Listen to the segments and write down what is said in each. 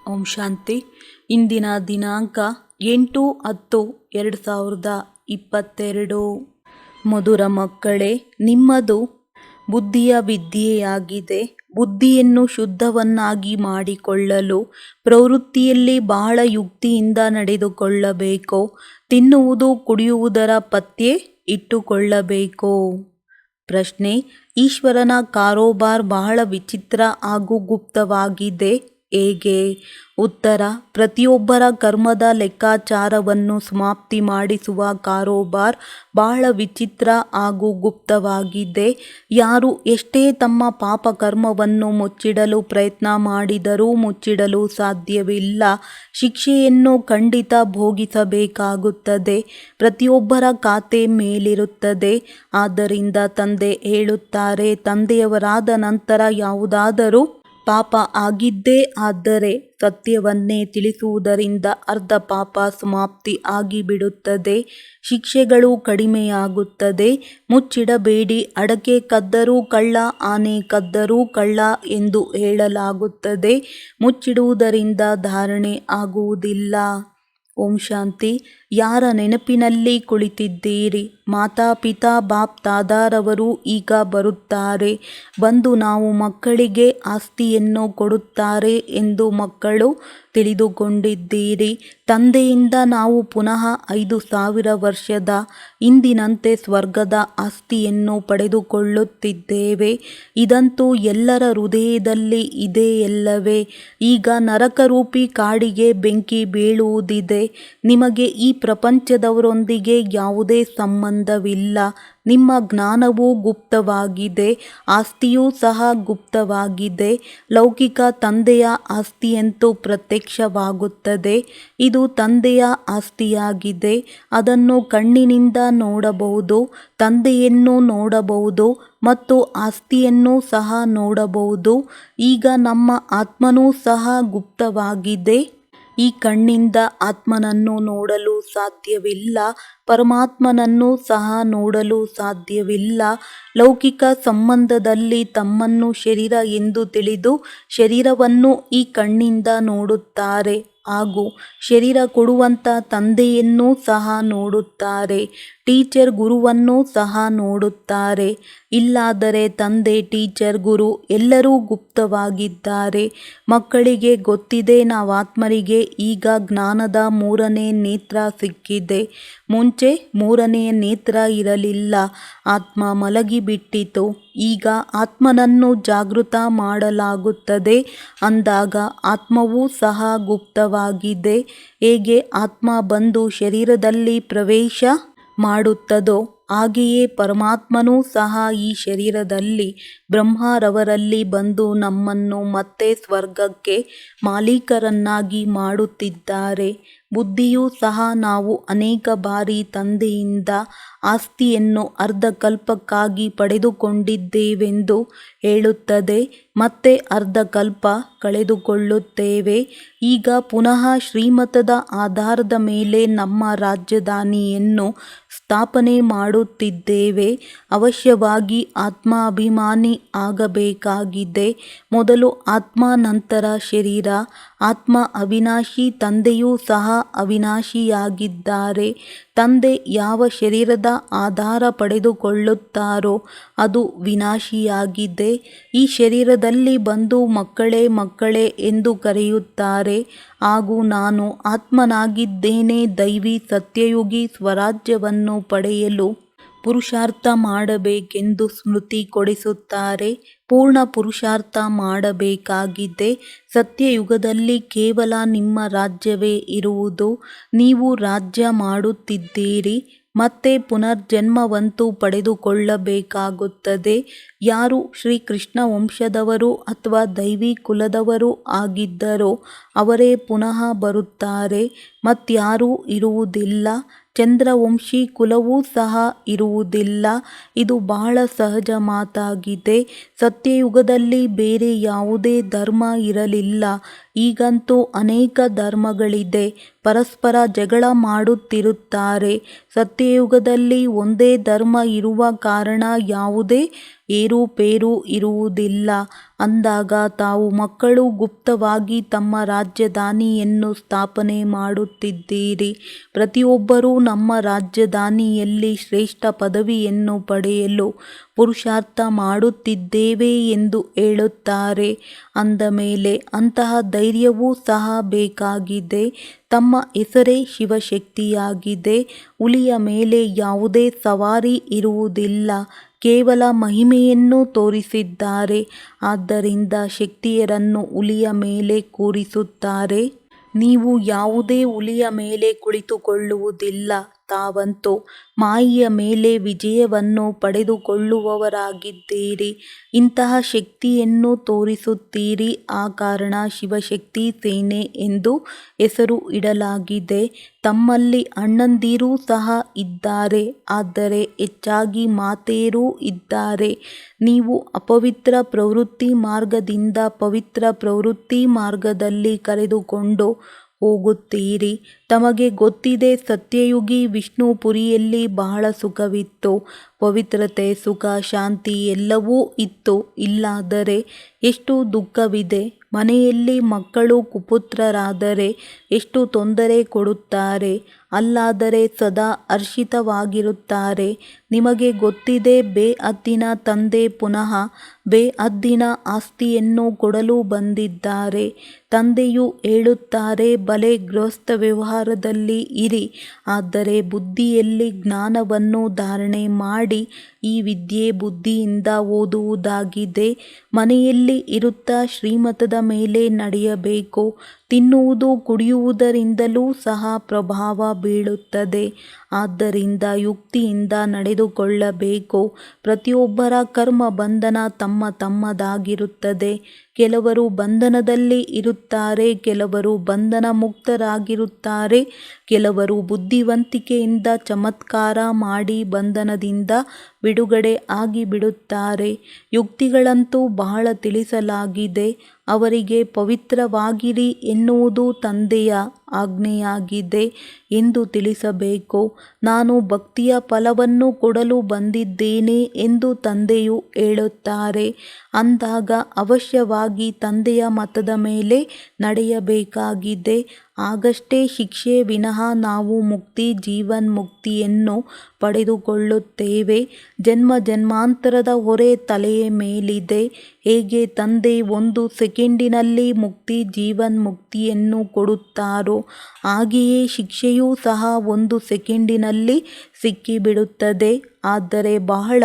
ಓಂ ಶಾಂತಿ. ಇಂದಿನ ದಿನಾಂಕ 8-10-2022. ಮಧುರ ಮಕ್ಕಳೇ, ನಿಮ್ಮದು ಬುದ್ಧಿಯ ವಿದ್ಯೆಯಾಗಿದೆ. ಬುದ್ಧಿಯನ್ನು ಶುದ್ಧವನ್ನಾಗಿ ಮಾಡಿಕೊಳ್ಳಲು ಪ್ರವೃತ್ತಿಯಲ್ಲಿ ಬಹಳ ಯುಕ್ತಿಯಿಂದ ನಡೆದುಕೊಳ್ಳಬೇಕು. ತಿನ್ನುವುದು ಕುಡಿಯುವುದರ ಪಥ್ಯ ಇಟ್ಟುಕೊಳ್ಳಬೇಕು. ಪ್ರಶ್ನೆ: ಈಶ್ವರನ ಕಾರೋಬಾರ್ ಬಹಳ ವಿಚಿತ್ರ ಹಾಗೂ ಗುಪ್ತವಾಗಿದೆ, ಹೇಗೆ? ಉತ್ತರ: ಪ್ರತಿಯೊಬ್ಬರ ಕರ್ಮದ ಲೆಕ್ಕಾಚಾರವನ್ನು ಸಮಾಪ್ತಿ ಮಾಡಿಸುವ ಕಾರೋಬಾರ್ ಬಹಳ ವಿಚಿತ್ರ ಹಾಗೂ ಗುಪ್ತವಾಗಿದೆ. ಯಾರು ಎಷ್ಟೇ ತಮ್ಮ ಪಾಪ ಕರ್ಮವನ್ನು ಮುಚ್ಚಿಡಲು ಪ್ರಯತ್ನ ಮಾಡಿದರೂ ಮುಚ್ಚಿಡಲು ಸಾಧ್ಯವಿಲ್ಲ. ಶಿಕ್ಷೆಯನ್ನು ಖಂಡಿತ ಭೋಗಿಸಬೇಕಾಗುತ್ತದೆ. ಪ್ರತಿಯೊಬ್ಬರ ಖಾತೆ ಮೇಲಿರುತ್ತದೆ. ಆದ್ದರಿಂದ ತಂದೆ ಹೇಳುತ್ತಾರೆ, ತಂದೆಯವರಾದ ನಂತರ ಯಾವುದಾದರೂ ಪಾಪ ಆಗಿದ್ದೇ ಆದರೆ ಸತ್ಯವನ್ನೇ ತಿಳಿಸುವುದರಿಂದ ಅರ್ಧ ಪಾಪ ಸಮಾಪ್ತಿ ಆಗಿಬಿಡುತ್ತದೆ. ಶಿಕ್ಷೆಗಳು ಕಡಿಮೆಯಾಗುತ್ತದೆ. ಮುಚ್ಚಿಡಬೇಡಿ. ಅಡಕೆ ಕದ್ದರೂ ಕಳ್ಳ, ಆನೆ ಕದ್ದರೂ ಕಳ್ಳ ಎಂದು ಹೇಳಲಾಗುತ್ತದೆ. ಮುಚ್ಚಿಡುವುದರಿಂದ ಧಾರಣೆ ಆಗುವುದಿಲ್ಲ. ಓಂ ಶಾಂತಿ. ಯಾರ ನೆನಪಿನಲ್ಲಿ ಕುಳಿತಿದ್ದೀರಿ? ಮಾತಾಪಿತಾ ಬಾಪ್ ದಾದಾರವರು ಈಗ ಬರುತ್ತಾರೆ. ಬಂದು ನಾವು ಮಕ್ಕಳಿಗೆ ಆಸ್ತಿಯನ್ನು ಕೊಡುತ್ತಾರೆ ಎಂದು ಮಕ್ಕಳು ತಿಳಿದುಕೊಂಡಿದ್ದೀರಿ. ತಂದೆಯಿಂದ ನಾವು ಪುನಃ 5000 ವರ್ಷದ ಹಿಂದಿನಂತೆ ಸ್ವರ್ಗದ ಆಸ್ತಿಯನ್ನು ಪಡೆದುಕೊಳ್ಳುತ್ತಿದ್ದೇವೆ. ಇದಂತೂ ಎಲ್ಲರ ಹೃದಯದಲ್ಲಿ ಇದೆಯಲ್ಲವೇ? ಈಗ ನರಕರೂಪಿ ಕಾಡಿಗೆ ಬೆಂಕಿ ಬೀಳುವುದಿದೆ. ನಿಮಗೆ ಈ ಪ್ರಪಂಚದವರೊಂದಿಗೆ ಯಾವುದೇ ಸಂಬಂಧವಿಲ್ಲ. ನಿಮ್ಮ ಜ್ಞಾನವೂ ಗುಪ್ತವಾಗಿದೆ. ಆಸ್ತಿಯೂ ಸಹ ಗುಪ್ತವಾಗಿದೆ. ಲೌಕಿಕ ತಂದೆಯ ಆಸ್ತಿಯಂತೂ ಪ್ರತ್ಯಕ್ಷವಾಗುತ್ತದೆ. ಇದು ತಂದೆಯ ಆಸ್ತಿಯಾಗಿದೆ. ಅದನ್ನು ಕಣ್ಣಿನಿಂದ ನೋಡಬಹುದು. ತಂದೆಯನ್ನು ನೋಡಬಹುದು ಮತ್ತು ಆಸ್ತಿಯನ್ನು ಸಹ ನೋಡಬಹುದು. ಈಗ ನಮ್ಮ ಆತ್ಮನೂ ಸಹ ಗುಪ್ತವಾಗಿದೆ. ಈ ಕಣ್ಣಿಂದ ಆತ್ಮನನ್ನು ನೋಡಲು ಸಾಧ್ಯವಿಲ್ಲ. ಪರಮಾತ್ಮನನ್ನು ಸಹ ನೋಡಲು ಸಾಧ್ಯವಿಲ್ಲ. ಲೌಕಿಕ ಸಂಬಂಧದಲ್ಲಿ ತಮ್ಮನ್ನು ಶರೀರ ಎಂದು ತಿಳಿದು ಶರೀರವನ್ನು ಈ ಕಣ್ಣಿಂದ ನೋಡುತ್ತಾರೆ ಹಾಗೂ ಶರೀರ ಕೊಡುವಂಥ ತಂದೆಯನ್ನೂ ಸಹ ನೋಡುತ್ತಾರೆ. ಟೀಚರ್ ಗುರುವನ್ನೂ ಸಹ ನೋಡುತ್ತಾರೆ. ಇಲ್ಲಾದರೆ ತಂದೆ, ಟೀಚರ್, ಗುರು ಎಲ್ಲರೂ ಗುಪ್ತವಾಗಿದ್ದಾರೆ. ಮಕ್ಕಳಿಗೆ ಗೊತ್ತಿದೆ, ನಾವಾತ್ಮರಿಗೆ ಈಗ ಜ್ಞಾನದ 3ನೇ ನೇತ್ರ ಸಿಕ್ಕಿದೆ. ಮುಂಚೆ 3ನೆಯ ನೇತ್ರ ಇರಲಿಲ್ಲ. ಆತ್ಮ ಮಲಗಿಬಿಟ್ಟಿತು. ಈಗ ಆತ್ಮನನ್ನು ಜಾಗೃತ ಮಾಡಲಾಗುತ್ತದೆ. ಅಂದಾಗ ಆತ್ಮವೂ ಸಹ ಗುಪ್ತವಾಗಿದೆ. ಹೇಗೆ ಆತ್ಮ ಬಂದು ಶರೀರದಲ್ಲಿ ಪ್ರವೇಶ ಮಾಡುತ್ತದೋ ಹಾಗೆಯೇ ಪರಮಾತ್ಮನೂ ಸಹ ಈ ಶರೀರದಲ್ಲಿ ಬ್ರಹ್ಮರವರಲ್ಲಿ ಬಂದು ನಮ್ಮನ್ನು ಮತ್ತೆ ಸ್ವರ್ಗಕ್ಕೆ ಮಾಲೀಕರನ್ನಾಗಿ ಮಾಡುತ್ತಿದ್ದಾರೆ. ಬುದ್ಧಿಯೂ ಸಹ ನಾವು ಅನೇಕ ಬಾರಿ ತಂದೆಯಿಂದ ಆಸ್ತಿಯನ್ನು ಅರ್ಧಕಲ್ಪಕ್ಕಾಗಿ ಪಡೆದುಕೊಂಡಿದ್ದೇವೆಂದು ಹೇಳುತ್ತದೆ. ಮತ್ತೆ ಅರ್ಧಕಲ್ಪ ಕಳೆದುಕೊಳ್ಳುತ್ತೇವೆ. ಈಗ ಪುನಃ ಶ್ರೀಮತದ ಆಧಾರದ ಮೇಲೆ ನಮ್ಮ ರಾಜಧಾನಿಯನ್ನು ಸ್ಥಾಪನೆ ಮಾಡುತ್ತಿದ್ದೇವೆ. ಅವಶ್ಯವಾಗಿ ಆತ್ಮಾಭಿಮಾನಿ ಆಗಬೇಕಾಗಿದೆ. ಮೊದಲು ಆತ್ಮ, ನಂತರ ಶರೀರ. ಆತ್ಮ ಅವಿನಾಶಿ, ತಂದೆಯೂ ಸಹ ಅವಿನಾಶಿಯಾಗಿದ್ದಾರೆ. ತಂದೆ ಯಾವ ಶರೀರದ ಆಧಾರ ಪಡೆದುಕೊಳ್ಳುತ್ತಾರೋ ಅದು ವಿನಾಶಿಯಾಗಿದೆ. ಈ ಶರೀರದಲ್ಲಿ ಬಂದು ಮಕ್ಕಳೇ ಮಕ್ಕಳೇ ಎಂದು ಕರೆಯುತ್ತಾರೆ ಹಾಗೂ ನಾನು ಆತ್ಮನಾಗಿದ್ದೇನೆ. ದೈವಿ ಸತ್ಯಯುಗಿ ಸ್ವರಾಜ್ಯವನ್ನು ಪಡೆಯಲು ಪುರುಷಾರ್ಥ ಮಾಡಬೇಕೆಂದು ಸ್ಮೃತಿ ಕೊಡಿಸುತ್ತಾರೆ. ಪೂರ್ಣ ಪುರುಷಾರ್ಥ ಮಾಡಬೇಕಾಗಿದೆ. ಸತ್ಯಯುಗದಲ್ಲಿ ಕೇವಲ ನಿಮ್ಮ ರಾಜ್ಯವೇ ಇರುವುದು. ನೀವು ರಾಜ್ಯ ಮಾಡುತ್ತಿದ್ದೀರಿ. ಮತ್ತೆ ಪುನರ್ಜನ್ಮವಂತೂ ಪಡೆದುಕೊಳ್ಳಬೇಕಾಗುತ್ತದೆ. ಯಾರು ಶ್ರೀಕೃಷ್ಣ ವಂಶದವರು ಅಥವಾ ದೈವಿ ಕುಲದವರು ಆಗಿದ್ದರೋ ಅವರೇ ಪುನಃ ಬರುತ್ತಾರೆ. ಮತ್ಯಾರೂ ಇರುವುದಿಲ್ಲ. ಚಂದ್ರವಂಶಿ ಕುಲವೂ ಸಹ ಇರುವುದಿಲ್ಲ. ಇದು ಬಹಳ ಸಹಜ ಮಾತಾಗಿದೆ. ಸತ್ಯಯುಗದಲ್ಲಿ ಬೇರೆ ಯಾವುದೇ ಧರ್ಮ ಇರಲಿಲ್ಲ. ಈಗಂತೂ ಅನೇಕ ಧರ್ಮಗಳಿದೆ, ಪರಸ್ಪರ ಜಗಳ ಮಾಡುತ್ತಿರುತ್ತಾರೆ. ಸತ್ಯಯುಗದಲ್ಲಿ ಒಂದೇ ಧರ್ಮ ಇರುವ ಕಾರಣ ಯಾವುದೇ ಏರುಪೇರು ಇರುವುದಿಲ್ಲ. ಅಂದಾಗ ತಾವು ಮಕ್ಕಳು ಗುಪ್ತವಾಗಿ ತಮ್ಮ ರಾಜಧಾನಿಯನ್ನು ಸ್ಥಾಪನೆ ಮಾಡುತ್ತಿದ್ದೀರಿ. ಪ್ರತಿಯೊಬ್ಬರೂ ನಮ್ಮ ರಾಜಧಾನಿಯಲ್ಲಿ ಶ್ರೇಷ್ಠ ಪದವಿಯನ್ನು ಪಡೆಯಲು ಪುರುಷಾರ್ಥ ಮಾಡುತ್ತಿದ್ದೇವೆ ಎಂದು ಹೇಳುತ್ತಾರೆ. ಅಂದ ಮೇಲೆ ಅಂತಹ ಧೈರ್ಯವೂ ಸಹ ಬೇಕಾಗಿದೆ. ತಮ್ಮ ಹೆಸರೇ ಶಿವಶಕ್ತಿಯಾಗಿದೆ. ಹುಲಿಯ ಮೇಲೆ ಯಾವುದೇ ಸವಾರಿ ಇರುವುದಿಲ್ಲ, ಕೇವಲ ಮಹಿಮೆಯನ್ನು ತೋರಿಸಿದ್ದಾರೆ. ಆದ್ದರಿಂದ ಶಕ್ತಿಯರನ್ನು ಹುಲಿಯ ಮೇಲೆ ಕೂರಿಸುತ್ತಾರೆ. ನೀವು ಯಾವುದೇ ಹುಲಿಯ ಮೇಲೆ ಕುಳಿತುಕೊಳ್ಳುವುದಿಲ್ಲ. ತಾವಂತೂ ಮಾಯೆಯ ಮೇಲೆ ವಿಜಯವನ್ನು ಪಡೆದುಕೊಳ್ಳುವವರಾಗಿದ್ದೀರಿ. ಇಂತಹ ಶಕ್ತಿಯನ್ನು ತೋರಿಸುತ್ತೀರಿ. ಆ ಕಾರಣ ಶಿವಶಕ್ತಿ ಸೇನೆ ಎಂದು ಹೆಸರು ಇಡಲಾಗಿದೆ. ತಮ್ಮಲ್ಲಿ ಅಣ್ಣಂದಿರೂ ಸಹ ಇದ್ದಾರೆ, ಆದರೆ ಹೆಚ್ಚಾಗಿ ಮಾತೆಯರೂ ಇದ್ದಾರೆ. ನೀವು ಅಪವಿತ್ರ ಪ್ರವೃತ್ತಿ ಮಾರ್ಗದಿಂದ ಪವಿತ್ರ ಪ್ರವೃತ್ತಿ ಮಾರ್ಗದಲ್ಲಿ ಕರೆದುಕೊಂಡು ಹೋಗುತ್ತೀರಿ. ತಮಗೆ ಗೊತ್ತಿದೆ, ಸತ್ಯಯುಗಿ ವಿಷ್ಣುಪುರಿಯಲ್ಲಿ ಬಹಳ ಸುಖವಿತ್ತು, ಪವಿತ್ರತೆ, ಸುಖ, ಶಾಂತಿ ಎಲ್ಲವೂ ಇತ್ತು. ಇಲ್ಲಾದರೆ ಎಷ್ಟು ದುಃಖವಿದೆ. ಮನೆಯಲ್ಲಿ ಮಕ್ಕಳು ಕುಪುತ್ರರಾದರೆ ಎಷ್ಟು ತೊಂದರೆ ಕೊಡುತ್ತಾರೆ, ಅಲ್ಲಾದರೆ ಸದಾ ಹರ್ಷಿತವಾಗಿರುತ್ತಾರೆ. ನಿಮಗೆ ಗೊತ್ತಿದೆ, ಬೇಹದ್ದಿನ ತಂದೆ ಪುನಃ ಬೇಹದ್ದಿನ ಆಸ್ತಿಯನ್ನು ಕೊಡಲು ಬಂದಿದ್ದಾರೆ. ತಂದೆಯು ಹೇಳುತ್ತಾರೆ, ಭಲೆ ಗೃಹಸ್ಥ ವ್ಯವಹಾರದಲ್ಲಿ ಇರಿ, ಆದರೆ ಬುದ್ಧಿಯಲ್ಲಿ ಜ್ಞಾನವನ್ನು ಧಾರಣೆ ಮಾಡಿ. ಈ ವಿದ್ಯೆ ಬುದ್ಧಿಯಿಂದ ಓದುವುದಾಗಿದೆ. ಮನೆಯಲ್ಲಿ ಇರುತ್ತಾ ಶ್ರೀಮತದ ಮೇಲೆ ನಡೆಯಬೇಕು. ತಿನ್ನುವುದು ಕುಡಿಯುವುದರಿಂದಲೂ ಸಹ ಪ್ರಭಾವ ಬೀಳುತ್ತದೆ. ಆದ್ದರಿಂದ ಯುಕ್ತಿಯಿಂದ ನಡೆದುಕೊಳ್ಳಬೇಕು. ಪ್ರತಿಯೊಬ್ಬರ ಕರ್ಮ ಬಂಧನ ತಮ್ಮದಾಗಿರುತ್ತದೆ. ಕೆಲವರು ಬಂಧನದಲ್ಲಿ ಇರುತ್ತಾರೆ, ಕೆಲವರು ಬಂಧನ ಮುಕ್ತರಾಗಿರುತ್ತಾರೆ. ಕೆಲವರು ಬುದ್ಧಿವಂತಿಕೆಯಿಂದ ಚಮತ್ಕಾರ ಮಾಡಿ ಬಂಧನದಿಂದ ಬಿಡುಗಡೆ ಆಗಿಬಿಡುತ್ತಾರೆ. ಯುಕ್ತಿಗಳಂತೂ ಬಹಳ ತಿಳಿಸಲಾಗಿದೆ. ಅವರಿಗೆ ಪವಿತ್ರವಾಗಿರಿ ಎನ್ನುವುದು ತಂದೆಯ ಆಜ್ಞೆಯಾಗಿದೆ ಎಂದು ತಿಳಿಸಬೇಕು. ನಾನು ಭಕ್ತಿಯ ಫಲವನ್ನು ಕೊಡಲು ಬಂದಿದ್ದೇನೆ ಎಂದು ತಂದೆಯು ಹೇಳುತ್ತಾರೆ. ಅಂದಾಗ ಅವಶ್ಯವಾಗಿ ತಂದೆಯ ಮತದ ಮೇಲೆ ನಡೆಯಬೇಕಾಗಿದೆ. ಆಗಷ್ಟೇ ಶಿಕ್ಷೆ ವಿನಃ ನಾವು ಮುಕ್ತಿ, ಜೀವನ್ಮುಕ್ತಿಯನ್ನು ಪಡೆದುಕೊಳ್ಳುತ್ತೇವೆ. ಜನ್ಮ ಜನ್ಮಾಂತರದ ಹೊರೆ ತಲೆಯ ಮೇಲಿದೆ. ಹೇಗೆ ತಂದೆ ಒಂದು ಸೆಕೆಂಡಿನಲ್ಲಿ ಮುಕ್ತಿ, ಜೀವನ್ಮುಕ್ತಿಯನ್ನು ಕೊಡುತ್ತಾರೋ, ಹಾಗೆಯೇ ಶಿಕ್ಷೆಯೂ ಸಹ ಒಂದು ಸೆಕೆಂಡಿನಲ್ಲಿ ಸಿಕ್ಕಿಬಿಡುತ್ತದೆ. ಆದರೆ ಬಹಳ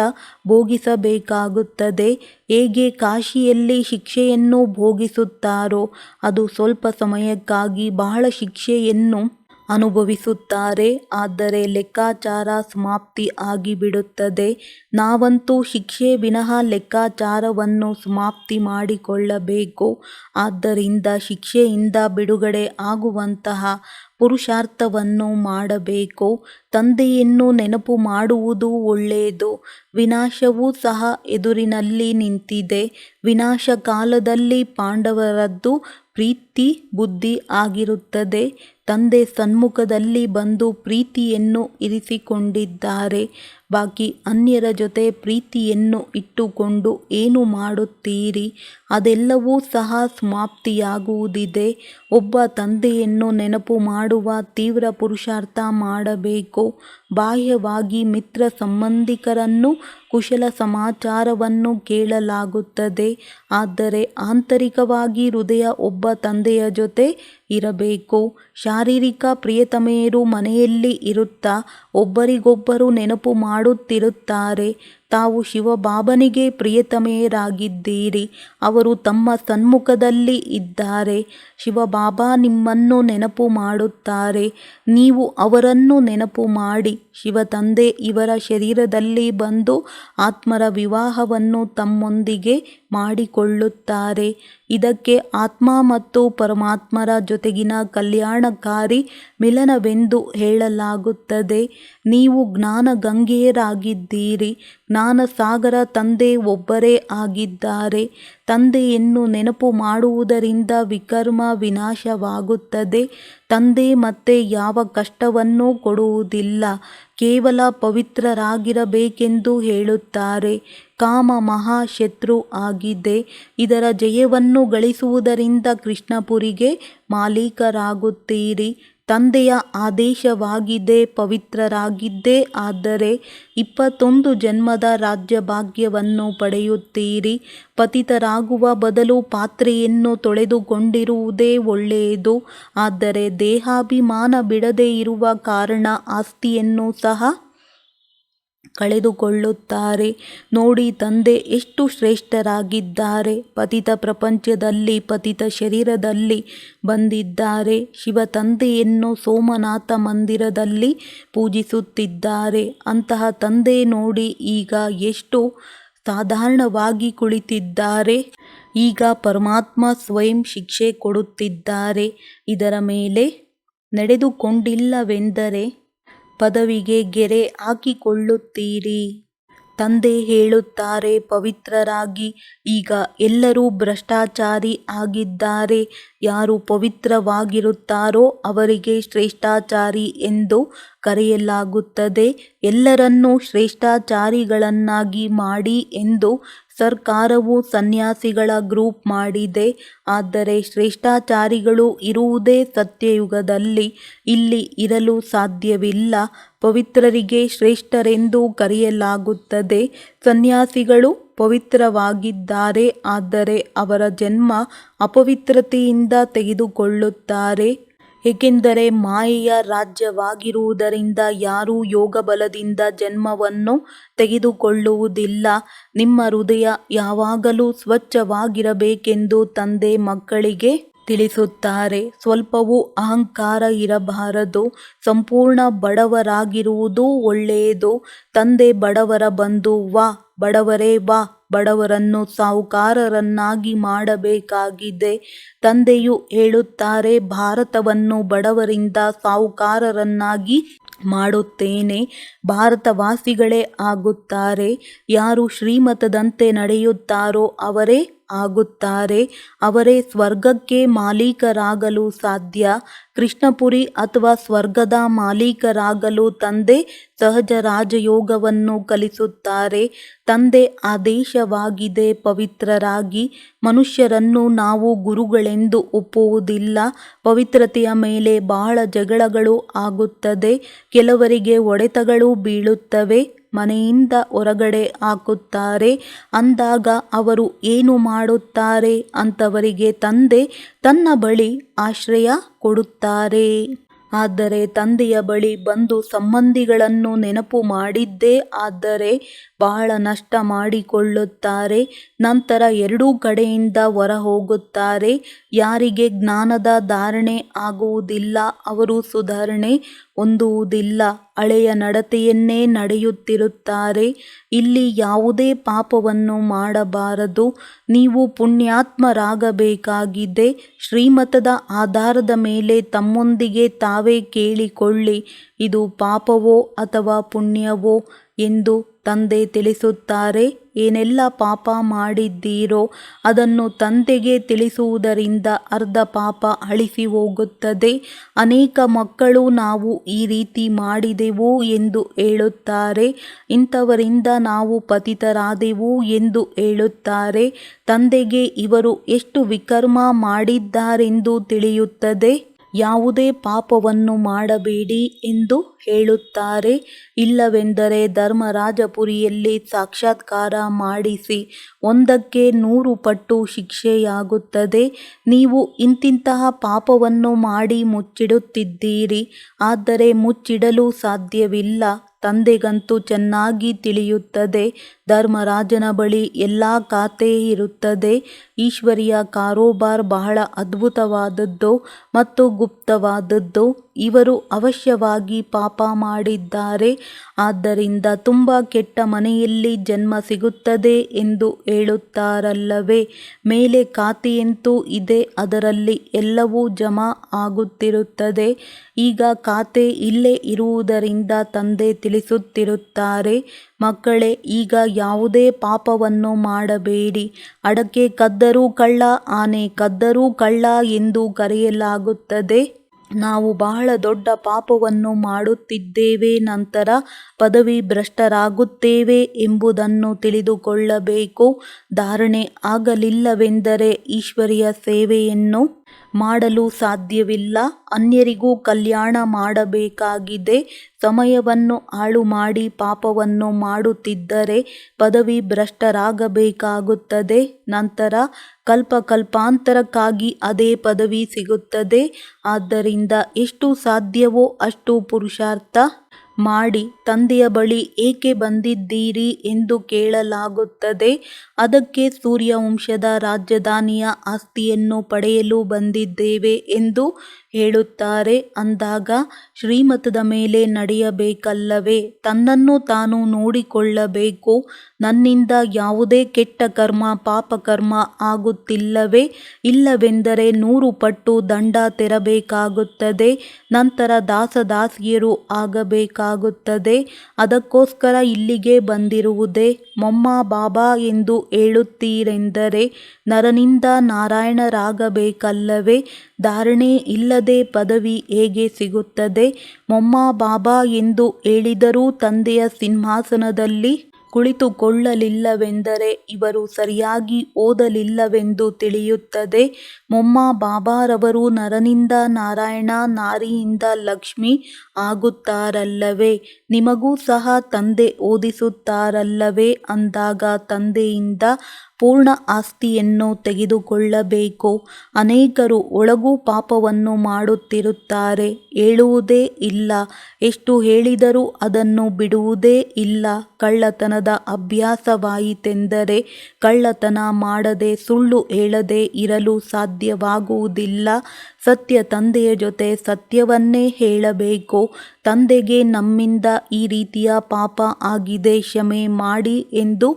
ಭೋಗಿಸಬೇಕಾಗುತ್ತದೆ. ಹೇಗೆ ಕಾಶಿಯಲ್ಲಿ ಶಿಕ್ಷೆಯನ್ನು ಭೋಗಿಸುತ್ತಾರೋ, ಅದು ಸ್ವಲ್ಪ ಸಮಯಕ್ಕಾಗಿ ಬಹಳ ಶಿಕ್ಷೆಯನ್ನು ಅನುಭವಿಸುತ್ತಾರೆ, ಆದರೆ ಲೆಕ್ಕಾಚಾರ ಸಮಾಪ್ತಿ ಆಗಿಬಿಡುತ್ತದೆ. ನಾವಂತೂ ಶಿಕ್ಷೆ ವಿನಃ ಲೆಕ್ಕಾಚಾರವನ್ನು ಸಮಾಪ್ತಿ ಮಾಡಿಕೊಳ್ಳಬೇಕು. ಆದ್ದರಿಂದ ಶಿಕ್ಷೆಯಿಂದ ಬಿಡುಗಡೆ ಆಗುವಂತಹ ಪುರುಷಾರ್ಥವನ್ನು ಮಾಡಬೇಕು. ತಂದೆಯನ್ನು ನೆನಪು ಮಾಡುವುದು ಒಳ್ಳೆಯದು. ವಿನಾಶವೂ ಸಹ ಎದುರಿನಲ್ಲಿ ನಿಂತಿದೆ. ವಿನಾಶ ಕಾಲದಲ್ಲಿ ಪಾಂಡವರದ್ದು ಪ್ರೀತಿ ಬುದ್ಧಿ ಆಗಿರುತ್ತದೆ. ತಂದೆ ಸನ್ಮುಖದಲ್ಲಿ ಬಂದು ಪ್ರೀತಿಯನ್ನು ಇರಿಸಿಕೊಂಡಿದ್ದಾರೆ. ಬಾಕಿ ಅನ್ಯರ ಜೊತೆ ಪ್ರೀತಿಯನ್ನು ಇಟ್ಟುಕೊಂಡು ಏನು ಮಾಡುತ್ತೀರಿ? ಅದೆಲ್ಲವೂ ಸಹ ಸಮಾಪ್ತಿಯಾಗುವುದಿದೆ. ಒಬ್ಬ ತಂದೆಯನ್ನು ನೆನಪು ಮಾಡುವ ತೀವ್ರ ಪುರುಷಾರ್ಥ ಮಾಡಬೇಕು. ಬಾಹ್ಯವಾಗಿ ಮಿತ್ರ ಸಂಬಂಧಿಕರನ್ನು ಕುಶಲ ಸಮಾಚಾರವನ್ನು ಕೇಳಲಾಗುತ್ತದೆ, ಆದರೆ ಆಂತರಿಕವಾಗಿ ಹೃದಯ ಒಬ್ಬ ತಂದೆಯ ಜೊತೆ ಇರಬೇಕು. ಶಾರೀರಿಕ ಪ್ರಿಯತಮೆಯರು ಮನೆಯಲ್ಲಿ ಇರುತ್ತಾ ಒಬ್ಬರಿಗೊಬ್ಬರು ನೆನಪು ಮಾಡುತ್ತಿರುತ್ತಾರೆ. ತಾವು ಶಿವಬಾಬನಿಗೆ ಪ್ರಿಯತಮೆಯರಾಗಿದ್ದೀರಿ. ಅವರು ತಮ್ಮ ಸನ್ಮುಖದಲ್ಲಿ ಇದ್ದಾರೆ. ಶಿವಬಾಬಾ ನಿಮ್ಮನ್ನು ನೆನಪು ಮಾಡುತ್ತಾರೆ. ನೀವು ಅವರನ್ನು ನೆನಪು ಮಾಡಿ. ಶಿವತಂದೆ ಇವರ ಶರೀರದಲ್ಲಿ ಬಂದು ಆತ್ಮರ ವಿವಾಹವನ್ನು ತಮ್ಮೊಂದಿಗೆ ಮಾಡಿಕೊಳ್ಳುತ್ತಾರೆ. ಇದಕ್ಕೆ ಆತ್ಮ ಮತ್ತು ಪರಮಾತ್ಮರ ಜೊತೆಗಿನ ಕಲ್ಯಾಣಕಾರಿ ಮಿಲನವೆಂದು ಹೇಳಲಾಗುತ್ತದೆ. ನೀವು ಜ್ಞಾನಗಂಗೆಯರಾಗಿದ್ದೀರಿ. ಜ್ಞಾನಸಾಗರ ತಂದೆ ಒಬ್ಬರೇ ಆಗಿದ್ದಾರೆ. ತಂದೆಯನ್ನು ನೆನಪು ಮಾಡುವುದರಿಂದ ವಿಕರ್ಮ ವಿನಾಶವಾಗುತ್ತದೆ. ತಂದೆ ಮತ್ತೆ ಯಾವ ಕಷ್ಟವನ್ನೂ ಕೊಡುವುದಿಲ್ಲ, ಕೇವಲ ಪವಿತ್ರರಾಗಿರಬೇಕೆಂದು ಹೇಳುತ್ತಾರೆ. ಕಾಮ ಮಹಾಶತ್ರು ಆಗಿದೆ. ಇದರ ಜಯವನ್ನು ಗಳಿಸುವುದರಿಂದ ಕೃಷ್ಣಪುರಿಗೆ ಮಾಲೀಕರಾಗುತ್ತೀರಿ. ತಂದೆಯ ಆದೇಶವಾಗಿದೆ, ಪವಿತ್ರರಾಗಿದ್ದೇ ಆದರೆ 21 ಜನ್ಮದ ರಾಜ್ಯಭಾಗ್ಯವನ್ನು ಪಡೆಯುತ್ತೀರಿ. ಪತಿತರಾಗುವ ಬದಲು ಪಾತ್ರೆಯನ್ನು ತೊಳೆದುಕೊಂಡಿರುವುದೇ ಒಳ್ಳೆಯದು. ಆದರೆ ದೇಹಾಭಿಮಾನ ಬಿಡದೇ ಇರುವ ಕಾರಣ ಆಸ್ತಿಯನ್ನು ಸಹ ಕಳೆದುಕೊಳ್ಳುತ್ತಾರೆ. ನೋಡಿ ತಂದೆ ಎಷ್ಟು ಶ್ರೇಷ್ಠರಾಗಿದ್ದಾರೆ. ಪತಿತ ಪ್ರಪಂಚದಲ್ಲಿ ಪತಿತ ಶರೀರದಲ್ಲಿ ಬಂದಿದ್ದಾರೆ. ಶಿವ ತಂದೆಯನ್ನು ಸೋಮನಾಥ ಮಂದಿರದಲ್ಲಿ ಪೂಜಿಸುತ್ತಿದ್ದಾರೆ. ಅಂತಹ ತಂದೆ ನೋಡಿ ಈಗ ಎಷ್ಟು ಸಾಧಾರಣವಾಗಿ ಕುಳಿತಿದ್ದಾರೆ. ಈಗ ಪರಮಾತ್ಮ ಸ್ವಯಂ ಶಿಕ್ಷೆ ಕೊಡುತ್ತಿದ್ದಾರೆ. ಇದರ ಮೇಲೆ ನಡೆದುಕೊಂಡಿಲ್ಲವೆಂದರೆ ಪದವಿಗೆ ಗೆರೆ ಹಾಕಿಕೊಳ್ಳುತ್ತೀರಿ. ತಂದೆ ಹೇಳುತ್ತಾರೆ, ಪವಿತ್ರರಾಗಿ. ಈಗ ಎಲ್ಲರೂ ಭ್ರಷ್ಟಾಚಾರಿ ಆಗಿದ್ದಾರೆ. ಯಾರು ಪವಿತ್ರವಾಗಿರುತ್ತಾರೋ ಅವರಿಗೆ ಶ್ರೇಷ್ಠಾಚಾರಿ ಎಂದು ಕರೆಯಲಾಗುತ್ತದೆ. ಎಲ್ಲರನ್ನೂ ಶ್ರೇಷ್ಠಾಚಾರಿಗಳನ್ನಾಗಿ ಮಾಡಿ ಎಂದು ಸರ್ಕಾರವು ಸನ್ಯಾಸಿಗಳ ಗ್ರೂಪ್ ಮಾಡಿದೆ. ಆದರೆ ಶ್ರೇಷ್ಠಾಚಾರಿಗಳು ಇರುವುದೇ ಸತ್ಯಯುಗದಲ್ಲಿ. ಇಲ್ಲಿ ಇರಲು ಸಾಧ್ಯವಿಲ್ಲ. ಪವಿತ್ರರಿಗೆ ಶ್ರೇಷ್ಠರೆಂದು ಕರೆಯಲಾಗುತ್ತದೆ. ಸನ್ಯಾಸಿಗಳು ಪವಿತ್ರವಾಗಿದ್ದಾರೆ, ಆದರೆ ಅವರ ಜನ್ಮ ಅಪವಿತ್ರತೆಯಿಂದ ತೆಗೆದುಕೊಳ್ಳುತ್ತಾರೆ. ಏಕೆಂದರೆ ಮಾಯೆಯ ರಾಜ್ಯವಾಗಿರುವುದರಿಂದ ಯಾರೂ ಯೋಗಬಲದಿಂದ ಜನ್ಮವನ್ನು ತೆಗೆದುಕೊಳ್ಳುವುದಿಲ್ಲ. ನಿಮ್ಮ ಹೃದಯ ಯಾವಾಗಲೂ ಸ್ವಚ್ಛವಾಗಿರಬೇಕೆಂದು ತಂದೆ ಮಕ್ಕಳಿಗೆ ತಿಳಿಸುತ್ತಾರೆ. ಸ್ವಲ್ಪವೂ ಅಹಂಕಾರ ಇರಬಾರದು. ಸಂಪೂರ್ಣ ಬಡವರಾಗಿರುವುದು ಒಳ್ಳೆಯದು. ತಂದೆ ಬಡವರ ಬಂಧು. ವಾ ಬಡವರೇ ವಾ. ಬಡವರನ್ನು ಸಾಹುಕಾರರನ್ನಾಗಿ ಮಾಡಬೇಕಾಗಿದೆ. ತಂದೆಯು ಹೇಳುತ್ತಾರೆ, ಭಾರತವನ್ನು ಬಡವರಿಂದ ಸಾಹುಕಾರರನ್ನಾಗಿ ಮಾಡುತ್ತೇನೆ. ಭಾರತವಾಸಿಗಳೇ ಆಗುತ್ತಾರೆ. ಯಾರು ಶ್ರೀಮತದಂತೆ ನಡೆಯುತ್ತಾರೋ ಅವರೇ ಆಗುತ್ತಾರೆ. ಅವರೇ ಸ್ವರ್ಗಕ್ಕೆ ಮಾಲೀಕರಾಗಲು ಸಾಧ್ಯ. ಕೃಷ್ಣಪುರಿ ಅಥವಾ ಸ್ವರ್ಗದ ಮಾಲೀಕರಾಗಲು ತಂದೆ ಸಹಜ ರಾಜಯೋಗವನ್ನು ಕಲಿಸುತ್ತಾರೆ. ತಂದೆ ಆದೇಶವಾಗಿದೆ, ಪವಿತ್ರರಾಗಿ. ಮನುಷ್ಯರನ್ನು ನಾವು ಗುರುಗಳೆಂದು ಒಪ್ಪುವುದಿಲ್ಲ. ಪವಿತ್ರತೆಯ ಮೇಲೆ ಬಹಳ ಜಗಳಗಳು ಆಗುತ್ತದೆ. ಕೆಲವರಿಗೆ ಹೊಡೆತಗಳು ಬೀಳುತ್ತವೆ. ಮನೆಯಿಂದ ಹೊರಗಡೆ ಹಾಕುತ್ತಾರೆ. ಅಂದಾಗ ಅವರು ಏನು ಮಾಡುತ್ತಾರೆ? ಅಂಥವರಿಗೆ ತಂದೆ ತನ್ನ ಬಳಿ ಆಶ್ರಯ ಕೊಡುತ್ತಾರೆ. ಆದರೆ ತಂದೆಯ ಬಳಿ ಬಂದು ಸಂಬಂಧಿಗಳನ್ನು ನೆನಪು ಮಾಡಿದ್ದೇ ಆದರೆ ಬಹಳ ನಷ್ಟ ಮಾಡಿಕೊಳ್ಳುತ್ತಾರೆ. ನಂತರ ಎರಡೂ ಕಡೆಯಿಂದ ಹೊರಹೋಗುತ್ತಾರೆ. ಯಾರಿಗೆ ಜ್ಞಾನದ ಧಾರಣೆ ಆಗುವುದಿಲ್ಲ ಅವರು ಸುಧಾರಣೆ ಹೊಂದುವುದಿಲ್ಲ. ಹಳೆಯ ನಡತೆಯನ್ನೇ ನಡೆಯುತ್ತಿರುತ್ತಾರೆ. ಇಲ್ಲಿ ಯಾವುದೇ ಪಾಪವನ್ನು ಮಾಡಬಾರದು. ನೀವು ಪುಣ್ಯಾತ್ಮರಾಗಬೇಕಾಗಿದೆ. ಶ್ರೀಮತದ ಆಧಾರದ ಮೇಲೆ ತಮ್ಮೊಂದಿಗೆ ತಾವೇ ಕೇಳಿಕೊಳ್ಳಿ, ಇದು ಪಾಪವೋ ಅಥವಾ ಪುಣ್ಯವೋ ಎಂದು ತಂದೆ ತಿಳಿಸುತ್ತಾರೆ. ಏನೆಲ್ಲ ಪಾಪ ಮಾಡಿದ್ದೀರೋ ಅದನ್ನು ತಂದೆಗೆ ತಿಳಿಸುವುದರಿಂದ ಅರ್ಧ ಪಾಪ ಅಳಿಸಿ ಹೋಗುತ್ತದೆ. ಅನೇಕ ಮಕ್ಕಳು ನಾವು ಈ ರೀತಿ ಮಾಡಿದೆವು ಎಂದು ಹೇಳುತ್ತಾರೆ. ಇಂಥವರಿಂದ ನಾವು ಪತಿತರಾದೆವು ಎಂದು ಹೇಳುತ್ತಾರೆ. ತಂದೆಗೆ ಇವರು ಎಷ್ಟು ವಿಕರ್ಮ ಮಾಡಿದ್ದಾರೆಂದು ತಿಳಿಯುತ್ತದೆ. ಯಾವುದೇ ಪಾಪವನ್ನು ಮಾಡಬೇಡಿ ಎಂದು ಹೇಳುತ್ತಾರೆ. ಇಲ್ಲವೆಂದರೆ ಧರ್ಮರಾಜಪುರಿಯಲ್ಲಿ ಸಾಕ್ಷಾತ್ಕಾರ ಮಾಡಿಸಿ, 100ಕ್ಕೆ 100 ಪಟ್ಟು ಶಿಕ್ಷೆಯಾಗುತ್ತದೆ. ನೀವು ಇಂತಿಂತಹ ಪಾಪವನ್ನು ಮಾಡಿ ಮುಚ್ಚಿಡುತ್ತಿದ್ದೀರಿ. ಆದರೆ ಮುಚ್ಚಿಡಲು ಸಾಧ್ಯವಿಲ್ಲ. ತಂದೆಗಂತೂ ಚೆನ್ನಾಗಿ ತಿಳಿಯುತ್ತದೆ. ಧರ್ಮರಾಜನ ಬಳಿ ಎಲ್ಲ ಖಾತೆ ಇರುತ್ತದೆ. ಈಶ್ವರಿಯ ಕಾರೋಬಾರ್ ಬಹಳ ಅದ್ಭುತವಾದದ್ದು ಮತ್ತು ಗುಪ್ತವಾದದ್ದು. ಇವರು ಅವಶ್ಯವಾಗಿ ಪಾಪ ಪಾಪ ಮಾಡಿದ್ದಾರೆ. ಆದ್ದರಿಂದ ತುಂಬ ಕೆಟ್ಟ ಮನೆಯಲ್ಲಿ ಜನ್ಮ ಸಿಗುತ್ತದೆ ಎಂದು ಹೇಳುತ್ತಾರಲ್ಲವೇ. ಮೇಲೆ ಖಾತೆಯಂತೂ ಇದೆ, ಅದರಲ್ಲಿ ಎಲ್ಲವೂ ಜಮಾ ಆಗುತ್ತಿರುತ್ತದೆ. ಈಗ ಖಾತೆ ಇಲ್ಲೇ ಇರುವುದರಿಂದ ತಂದೆ ತಿಳಿಸುತ್ತಿರುತ್ತಾರೆ, ಮಕ್ಕಳೇ, ಈಗ ಯಾವುದೇ ಪಾಪವನ್ನು ಮಾಡಬೇಡಿ. ಅಡಕೆ ಕದ್ದರೂ ಕಳ್ಳ, ಆನೆ ಕದ್ದರೂ ಕಳ್ಳ ಎಂದು ಕರೆಯಲಾಗುತ್ತದೆ. ನಾವು ಬಹಳ ದೊಡ್ಡ ಪಾಪವನ್ನು ಮಾಡುತ್ತಿದ್ದೇವೆ, ನಂತರ ಪದವಿ ಭ್ರಷ್ಟರಾಗುತ್ತೇವೆ ಎಂಬುದನ್ನು ತಿಳಿದುಕೊಳ್ಳಬೇಕು. ಧಾರಣೆ ಆಗಲಿಲ್ಲವೆಂದರೆ ಈಶ್ವರಿಯ ಸೇವೆಯನ್ನು ಮಾಡಲು ಸಾಧ್ಯವಿಲ್ಲ. ಅನ್ಯರಿಗೂ ಕಲ್ಯಾಣ ಮಾಡಬೇಕಾಗಿದೆ. ಸಮಯವನ್ನು ಹಾಳು ಮಾಡಿ ಪಾಪವನ್ನು ಮಾಡುತ್ತಿದ್ದರೆ ಪದವಿ ಭ್ರಷ್ಟರಾಗಬೇಕಾಗುತ್ತದೆ. ನಂತರ ಕಲ್ಪಾಂತರಕ್ಕಾಗಿ ಅದೇ ಪದವಿ ಸಿಗುತ್ತದೆ. ಆದ್ದರಿಂದ ಎಷ್ಟು ಸಾಧ್ಯವೋ ಅಷ್ಟು ಪುರುಷಾರ್ಥ ಮಾಡಿ ತಂದೆಯ ಬಳಿ ಏಕೆ ಬಂದಿದ್ದೀರಿ ಎಂದು ಕೇಳಲಾಗುತ್ತದೆ. ಅದಕ್ಕೆ ಸೂರ್ಯವಂಶದ ರಾಜಧಾನಿಯ ಆಸ್ತಿಯನ್ನು ಪಡೆಯಲು ಬಂದಿದ್ದೇವೆ ಎಂದು ಹೇಳುತ್ತಾರೆ. ಅಂದಾಗ ಶ್ರೀಮತದ ಮೇಲೆ ನಡೆಯಬೇಕಲ್ಲವೇ. ತನ್ನನ್ನು ತಾನು ನೋಡಿಕೊಳ್ಳಬೇಕು. ನನ್ನಿಂದ ಯಾವುದೇ ಕೆಟ್ಟ ಕರ್ಮ ಪಾಪಕರ್ಮ ಆಗುತ್ತಿಲ್ಲವೇ. ಇಲ್ಲವೆಂದರೆ 100 ಪಟ್ಟು ದಂಡ ತೆರಬೇಕಾಗುತ್ತದೆ. ನಂತರ ದಾಸದಾಸಿಯರು ಆಗಬೇಕಾಗುತ್ತದೆ. ಅದಕ್ಕೋಸ್ಕರ ಇಲ್ಲಿಗೆ ಬಂದಿರುವುದೇ. ಮೊಮ್ಮ ಬಾಬಾ ಎಂದು ಹೇಳುತ್ತೀರೆಂದರೆ ನರನಿಂದ ನಾರಾಯಣರಾಗಬೇಕಲ್ಲವೇ. ಧಾರಣೆ ಇಲ್ಲದೆ ಪದವಿ ಹೇಗೆ ಸಿಗುತ್ತದೆ. ಮೊಮ್ಮ ಬಾಬಾ ಎಂದು ಹೇಳಿದರೂ ತಂದೆಯ ಸಿಂಹಾಸನದಲ್ಲಿ ಕುಳಿತುಕೊಳ್ಳಲಿಲ್ಲವೆಂದರೆ ಇವರು ಸರಿಯಾಗಿ ಓದಲಿಲ್ಲವೆಂದು ತಿಳಿಯುತ್ತದೆ. ಮೊಮ್ಮ ಬಾಬಾರವರು ನರನಿಂದ ನಾರಾಯಣ, ನಾರಿಯಿಂದ ಲಕ್ಷ್ಮಿ ಆಗುತ್ತಾರಲ್ಲವೇ. ನಿಮಗೂ ಸಹ ತಂದೆ ಓದಿಸುತ್ತಾರಲ್ಲವೇ. ಅಂದಾಗ ತಂದೆಯಿಂದ ಪೂರ್ಣ ಆಸ್ತಿಯನ್ನು ತೆಗೆದುಕೊಳ್ಳಬೇಕು. ಅನೇಕರು ಒಳಗೂ ಪಾಪವನ್ನು ಮಾಡುತ್ತಿರುತ್ತಾರೆ, ಹೇಳುವುದೇ ಇಲ್ಲ. ಎಷ್ಟು ಹೇಳಿದರೂ ಅದನ್ನು ಬಿಡುವುದೇ ಇಲ್ಲ. ಕಳ್ಳತನದ ಅಭ್ಯಾಸವಾಯಿತೆಂದರೆ ಕಳ್ಳತನ ಮಾಡದೆ ಸುಳ್ಳು ಹೇಳದೆ ಇರಲು ಸಾಧ್ಯವಾಗುವುದಿಲ್ಲ. ಸತ್ಯ ತಂದೆಯ ಜೊತೆ ಸತ್ಯವನ್ನೇ ಹೇಳಬೇಕು. ತಂದೆಗೆ ನಮ್ಮಿಂದ ಈ ರೀತಿಯ ಪಾಪ ಆಗಿದೆ, ಕ್ಷಮೆ ಮಾಡಿ ಎಂದು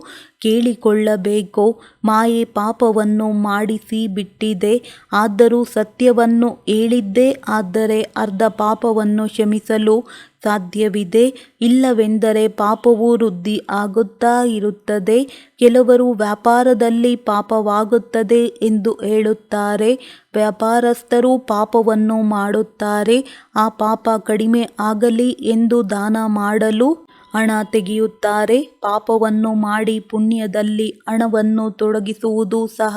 ಕೇಳಿಕೊಳ್ಳಬೇಕು. ಮಾಯೆ ಪಾಪವನ್ನು ಮಾಡಿಸಿ ಬಿಟ್ಟಿದೆ. ಆದರೂ ಸತ್ಯವನ್ನು ಹೇಳಿದ್ದೇ ಆದರೆ ಅರ್ಧ ಪಾಪವನ್ನು ಕ್ಷಮಿಸಲು ಸಾಧ್ಯವಿದೆ. ಇಲ್ಲವೆಂದರೆ ಪಾಪವು ವೃದ್ಧಿ ಆಗುತ್ತಾ ಇರುತ್ತದೆ. ಕೆಲವರು ವ್ಯಾಪಾರದಲ್ಲಿ ಪಾಪವಾಗುತ್ತದೆ ಎಂದು ಹೇಳುತ್ತಾರೆ. ವ್ಯಾಪಾರಸ್ಥರು ಪಾಪವನ್ನು ಮಾಡುತ್ತಾರೆ. ಆ ಪಾಪ ಕಡಿಮೆ ಆಗಲಿ ಎಂದು ದಾನ ಮಾಡಲು ಹಣ ತೆಗೆಯುತ್ತಾರೆ. ಪಾಪವನ್ನು ಮಾಡಿ ಪುಣ್ಯದಲ್ಲಿ ಹಣವನ್ನು ತೊಡಗಿಸುವುದು ಸಹ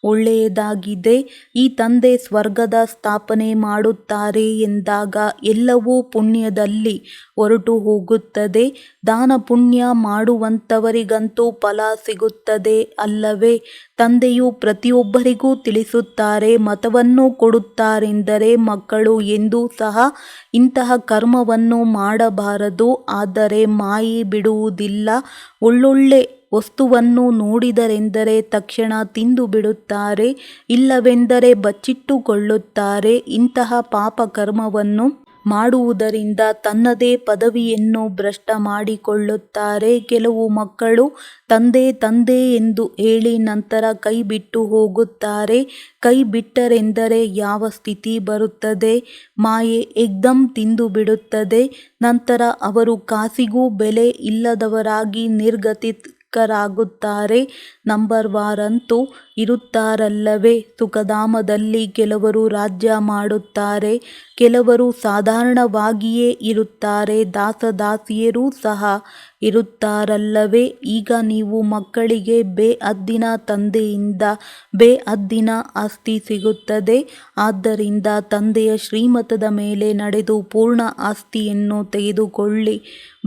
ಒಳ್ಳೆಯದಾಗಿದೆ. ಈ ತಂದೆ ಸ್ವರ್ಗದ ಸ್ಥಾಪನೆ ಮಾಡುತ್ತಾರೆ ಎಂದಾಗ ಎಲ್ಲವೂ ಪುಣ್ಯದಲ್ಲಿ ಹೊರಟು ಹೋಗುತ್ತದೆ. ದಾನ ಪುಣ್ಯ ಮಾಡುವಂಥವರಿಗಂತೂ ಫಲ ಸಿಗುತ್ತದೆ ಅಲ್ಲವೇ. ತಂದೆಯು ಪ್ರತಿಯೊಬ್ಬರಿಗೂ ತಿಳಿಸುತ್ತಾರೆ, ಮತವನ್ನು ಕೊಡುತ್ತಾರೆಂದರೆ ಮಕ್ಕಳು ಎಂದೂ ಸಹ ಇಂತಹ ಕರ್ಮವನ್ನು ಮಾಡಬಾರದು. ಆದರೆ ಮಾಯೆ ಬಿಡುವುದಿಲ್ಲ. ಒಳ್ಳೊಳ್ಳೆ ವಸ್ತುವನ್ನು ನೋಡಿದರೆಂದರೆ ತಕ್ಷಣ ತಿಂದು ಬಿಡುತ್ತಾರೆ, ಇಲ್ಲವೆಂದರೆ ಬಚ್ಚಿಟ್ಟುಕೊಳ್ಳುತ್ತಾರೆ. ಇಂತಹ ಪಾಪ ಕರ್ಮವನ್ನು ಮಾಡುವುದರಿಂದ ತನ್ನದೇ ಪದವಿಯನ್ನು ಭ್ರಷ್ಟ ಮಾಡಿಕೊಳ್ಳುತ್ತಾರೆ. ಕೆಲವು ಮಕ್ಕಳು ತಂದೆ ತಂದೆ ಎಂದು ಹೇಳಿ ನಂತರ ಕೈ ಬಿಟ್ಟು ಹೋಗುತ್ತಾರೆ. ಕೈ ಬಿಟ್ಟರೆಂದರೆ ಯಾವ ಸ್ಥಿತಿ ಬರುತ್ತದೆ. ಮಾಯೆ ಏಕ್ದಮ್ ತಿಂದು ಬಿಡುತ್ತದೆ. ನಂತರ ಅವರು ಕಾಸಿಗೂ ಬೆಲೆ ಇಲ್ಲದವರಾಗಿ ನಿರ್ಗತಿಕರಾಗುತ್ತಾರೆ. ನಂಬರ್ ವಾರಂತೂ ಇರುತ್ತಾರಲ್ಲವೇ. ಸುಖಧಾಮದಲ್ಲಿ ಕೆಲವರು ರಾಜ್ಯ ಮಾಡುತ್ತಾರೆ, ಕೆಲವರು ಸಾಧಾರಣವಾಗಿಯೇ ಇರುತ್ತಾರೆ. ದಾಸದಾಸಿಯರೂ ಸಹ ಇರುತ್ತಾರಲ್ಲವೇ. ಈಗ ನೀವು ಮಕ್ಕಳಿಗೆ ಬೇಹದ್ದಿನ ತಂದೆಯಿಂದ ಬೇಹದ್ದಿನ ಆಸ್ತಿ ಸಿಗುತ್ತದೆ. ಆದ್ದರಿಂದ ತಂದೆಯ ಶ್ರೀಮತದ ಮೇಲೆ ನಡೆದು ಪೂರ್ಣ ಆಸ್ತಿಯನ್ನು ತೆಗೆದುಕೊಳ್ಳಿ.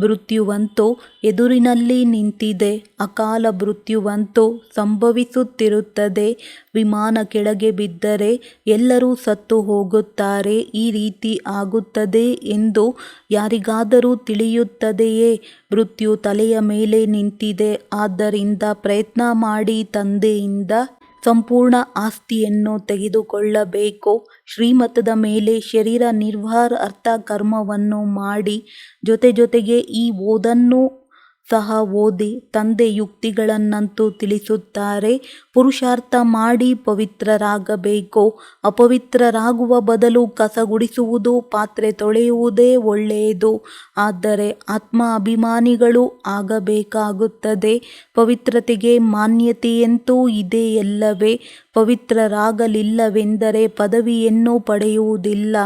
ಮೃತ್ಯುವಂತೂ ಎದುರಿನಲ್ಲಿ ನಿಂತಿದೆ. ಅಕಾಲ ಮೃತ್ಯುವಂತೂ ಸಂಭವಿಸುತ್ತಿರುತ್ತದೆ. ವಿಮಾನ ಕೆಳಗೆ ಬಿದ್ದರೆ ಎಲ್ಲರೂ ಸತ್ತು ಹೋಗುತ್ತಾರೆ. ಈ ರೀತಿ ಆಗುತ್ತದೆ ಎಂದು ಯಾರಿಗಾದರೂ ತಿಳಿಯುತ್ತದೆಯೇ. ಮೃತ್ಯು ತಲೆಯ ಮೇಲೆ ನಿಂತಿದೆ. ಆದ್ದರಿಂದ ಪ್ರಯತ್ನ ಮಾಡಿ ತಂದೆಯಿಂದ ಸಂಪೂರ್ಣ ಆಸ್ತಿಯನ್ನು ತೆಗೆದುಕೊಳ್ಳಬೇಕು. ಶ್ರೀಮತದ ಮೇಲೆ ಶರೀರ ನಿರ್ವಹಾರಾರ್ಥ ಕರ್ಮವನ್ನು ಮಾಡಿ ಜೊತೆಗೆ ಈ ಓದನ್ನು ಸಹ ಓದಿ ತಂದೆ ಯುಕ್ತಿಗಳನ್ನಂತೂ ತಿಳಿಸುತ್ತಾರೆ. ಪುರುಷಾರ್ಥ ಮಾಡಿ ಪವಿತ್ರರಾಗಬೇಕು. ಅಪವಿತ್ರರಾಗುವ ಬದಲು ಕಸ ಗುಡಿಸುವುದು, ಪಾತ್ರೆ ತೊಳೆಯುವುದೇ ಒಳ್ಳೆಯದು. ಆದರೆ ಆತ್ಮ ಅಭಿಮಾನಿಗಳು ಆಗಬೇಕಾಗುತ್ತದೆ. ಪವಿತ್ರತೆಗೆ ಮಾನ್ಯತೆಯಂತೂ ಇದೆಯಲ್ಲವೇ? ಪವಿತ್ರರಾಗಲಿಲ್ಲವೆಂದರೆ ಪದವಿಯನ್ನು ಪಡೆಯುವುದಿಲ್ಲ.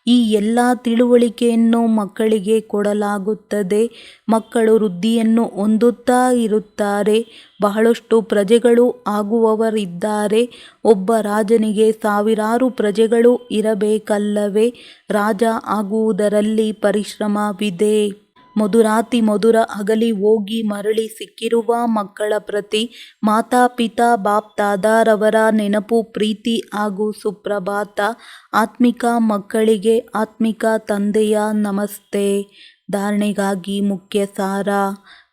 ಈ ಎಲ್ಲ ತಿಳುವಳಿಕೆಯನ್ನು ಮಕ್ಕಳಿಗೆ ಕೊಡಲಾಗುತ್ತದೆ. ಮಕ್ಕಳು ವೃದ್ಧಿಯನ್ನು ಹೊಂದುತ್ತಾ ಇರುತ್ತಾರೆ. ಬಹಳಷ್ಟು ಪ್ರಜೆಗಳು ಆಗುವವರಿದ್ದಾರೆ. ಒಬ್ಬ ರಾಜನಿಗೆ ಸಾವಿರಾರು ಪ್ರಜೆಗಳು ಇರಬೇಕಲ್ಲವೇ? ರಾಜ ಆಗುವುದರಲ್ಲಿ ಪರಿಶ್ರಮವಿದೆ. ಮಧುರಾತಿ ಮಧುರ ಅಗಲಿ ಹೋಗಿ ಮರಳಿ ಸಿಕ್ಕಿರುವ ಮಕ್ಕಳ ಪ್ರತಿ ಮಾತಾಪಿತಾ ಬಾಪ್ ದಾದಾರವರ ನೆನಪು, ಪ್ರೀತಿ ಹಾಗೂ ಸುಪ್ರಭಾತ. ಆತ್ಮಿಕ ಮಕ್ಕಳಿಗೆ ಆತ್ಮಿಕ ತಂದೆಯ ನಮಸ್ತೆ. ಧಾರಣೆಗಾಗಿ ಮುಖ್ಯ ಸಾರ.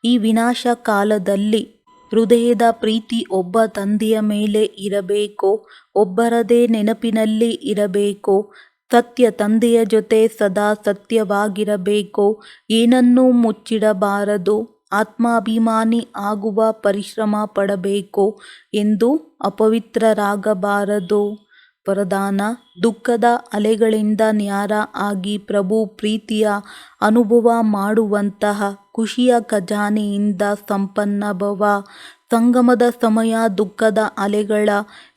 ಈ ವಿನಾಶ ಕಾಲದಲ್ಲಿ ಹೃದಯದ ಪ್ರೀತಿ ಒಬ್ಬ ತಂದೆಯ ಮೇಲೆ ಇರಬೇಕು. ಒಬ್ಬರದೇ ನೆನಪಿನಲ್ಲಿ ಇರಬೇಕು. ಸತ್ಯ ತಂದೆಯ ಜೊತೆ ಸದಾ ಸತ್ಯವಾಗಿರಬೇಕು. ಏನನ್ನೂ ಮುಚ್ಚಿಡಬಾರದು. ಆತ್ಮಾಭಿಮಾನಿ ಆಗುವ ಪರಿಶ್ರಮ ಪಡಬೇಕು. ಎಂದು ಅಪವಿತ್ರರಾಗಬಾರದು. ವರದಾನ: ದುಃಖದ ಅಲೆಗಳಿಂದ ನ್ಯಾರ ಆಗಿ ಪ್ರಭು ಪ್ರೀತಿಯ ಅನುಭವ ಮಾಡುವಂತಹ ಖುಷಿಯ ಖಜಾನೆಯಿಂದ ಸಂಪನ್ನ ಭವ. ಸಂಗಮದ ಸಮಯ ದುಃಖದ ಅಲೆಗಳ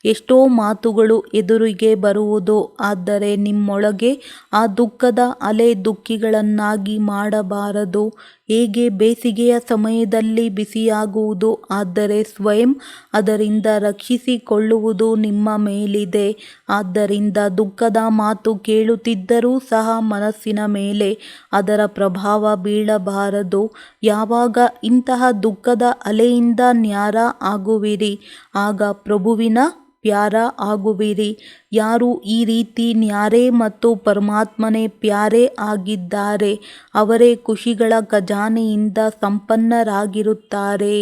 ಎಷ್ಟೋ ಮಾತುಗಳು ಎದುರಿಗೆ ಬರುವುದು. ಆದರೆ ನಿಮ್ಮೊಳಗೆ ಆ ದುಃಖದ ಅಲೆ ದುಃಖಿಗಳನ್ನಾಗಿ ಮಾಡಬಾರದು. ಹೇಗೆ ಬೇಸಿಗೆಯ ಸಮಯದಲ್ಲಿ ಬಿಸಿಯಾಗುವುದು, ಆದರೆ ಸ್ವಯಂ ಅದರಿಂದ ರಕ್ಷಿಸಿಕೊಳ್ಳುವುದು ನಿಮ್ಮ ಮೇಲಿದೆ. ಆದ್ದರಿಂದ ದುಃಖದ ಮಾತು ಕೇಳುತ್ತಿದ್ದರೂ ಸಹ ಮನಸ್ಸಿನ ಮೇಲೆ ಅದರ ಪ್ರಭಾವ ಬೀಳಬಾರದು. ಯಾವಾಗ ಇಂತಹ ದುಃಖದ ಅಲೆಯಿಂದ ನ್ಯಾರ ಆಗುವಿರಿ, ಆಗ ಪ್ರಭುವಿನ ಪ್ಯಾರ ಆಗುವಿರಿ. ಯಾರು ಈ ರೀತಿ ನ್ಯಾರೆ ಮತ್ತು ಪರಮಾತ್ಮನೇ ಪ್ಯಾರೆ ಆಗಿದ್ದಾರೆ, ಅವರೇ ಖುಷಿಗಳ ಖಜಾನೆಯಿಂದ ಸಂಪನ್ನರಾಗಿರುತ್ತಾರೆ.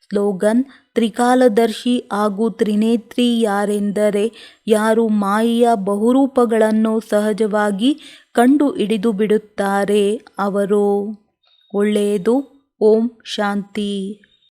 ಸ್ಲೋಗನ್: ತ್ರಿಕಾಲದರ್ಶಿ ಹಾಗೂ ತ್ರಿನೇತ್ರಿ ಯಾರೆಂದರೆ ಯಾರು ಮಾಯೆಯ ಬಹುರೂಪಗಳನ್ನು ಸಹಜವಾಗಿ ಕಂಡು ಹಿಡಿದುಬಿಡುತ್ತಾರೆ ಅವರು. ಒಳ್ಳೆಯದು. ಓಂ ಶಾಂತಿ.